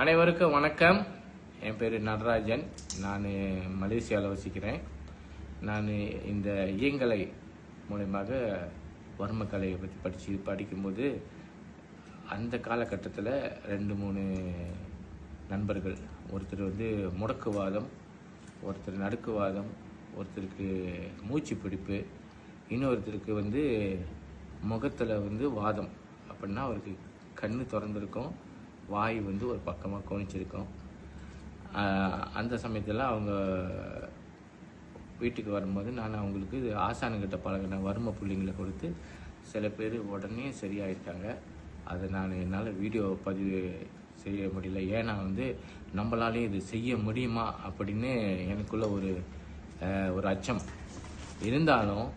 அனைவருக்கும் வணக்கம். என் பேர் நடராஜன். நான் மலேசியாவில் வசிக்கிறேன். நான் இந்த இயங்கலை மூலமாக வர்மக்கலையை பற்றி படிக்கும்போது அந்த காலகட்டத்தில் 2-3 நண்பர்கள், ஒருத்தர் முடக்குவாதம், ஒருத்தர் நடுக்குவாதம், ஒருத்தருக்கு மூச்சு பிடிப்பு, இன்னொருத்தருக்கு முகத்தில் வாதம். அப்படின்னா அவருக்கு கண்ணு திறந்திருக்கும், வாய் ஒரு பக்கமாக கோணிச்சிருக்கும். அந்த சமயத்தில் அவங்க வீட்டுக்கு வரும்போது நான் அவங்களுக்கு ஆசானுக்கிட்ட பழகின வர்ம புள்ளிங்களை கொடுத்து சில பேர் உடனே சரியாயிருக்காங்க. அதை என்னால் வீடியோ பதிவு செய்ய முடியல. ஏன்னா நம்மளாலே இது செய்ய முடியுமா அப்படின்னு எனக்குள்ள ஒரு அச்சம் இருந்தாலும்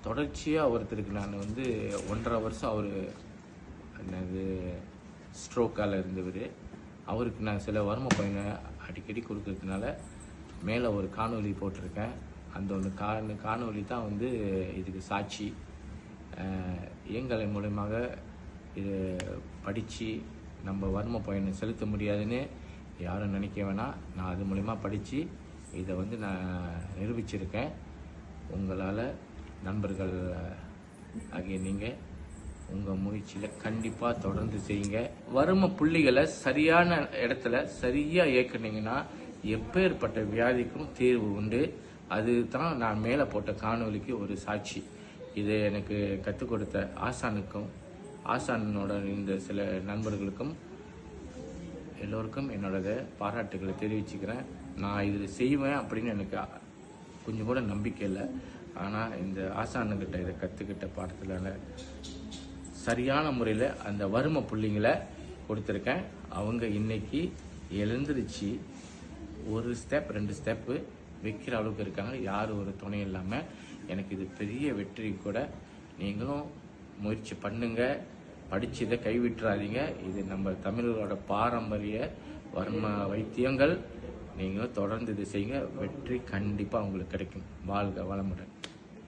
தொடர்ச்சியாக ஒருத்தருக்கு நான் 1.5 வருஷம் அவர் ஸ்ட்ரோக்கால் இருந்தவர். அவருக்கு நான் சில வர்ம பயனை அடிக்கடி கொடுக்கறதுனால மேலே ஒரு காணொலி போட்டிருக்கேன். அந்த காணொலி தான் இதுக்கு சாட்சி. இயங்கலை மூலமாக இது படித்து நம்ம வர்ம பயனை செலுத்த முடியாதுன்னு யாரும் நினைக்க வேணாம். நான் அது மூலிமா படித்து இதை நான் நிரூபிச்சிருக்கேன். உங்களால் நண்பர்கள் ஆகிய நீங்கள் உங்கள் முயற்சியில் கண்டிப்பாக தொடர்ந்து செய்யுங்க. வர்ம புள்ளிகளை சரியான இடத்துல சரியாக இயக்குனீங்கன்னா எப்பேற்பட்ட வியாதிக்கும் தீர்வு உண்டு. அதுதான் நான் மேலே போட்ட காணொலிக்கு ஒரு சாட்சி. இதை எனக்கு கற்றுக் கொடுத்த ஆசானுக்கும் ஆசானோட இந்த சில நண்பர்களுக்கும் எல்லோருக்கும் என்னோட பாராட்டுகளை தெரிவிச்சுக்கிறேன். நான் இதில் செய்வேன் அப்படின்னு எனக்கு கொஞ்சம் கூட நம்பிக்கை இல்லை. ஆனால் இந்த ஆசானுக்கிட்ட இதை கற்றுக்கிட்ட பாடத்தில் சரியான முறையில் அந்த வர்ம புள்ளிங்களை கொடுத்துருக்கேன். அவங்க இன்னைக்கு எழுந்திருச்சு 1 ஸ்டெப் 2 ஸ்டெப்பு வைக்கிற அளவுக்கு இருக்காங்க. யாரும் ஒரு துணை இல்லாமல். எனக்கு இது பெரிய வெற்றி கூட. நீங்களும் முயற்சி பண்ணுங்க, படித்து இதை கைவிட்டுறாதீங்க. இது நம்ம தமிழர்களோட பாரம்பரிய வர்ம வைத்தியங்கள். நீங்களும் தொடர்ந்து இது செய்யுங்க. வெற்றி கண்டிப்பாக உங்களுக்கு கிடைக்கும். வாழ்க வளமுடன்.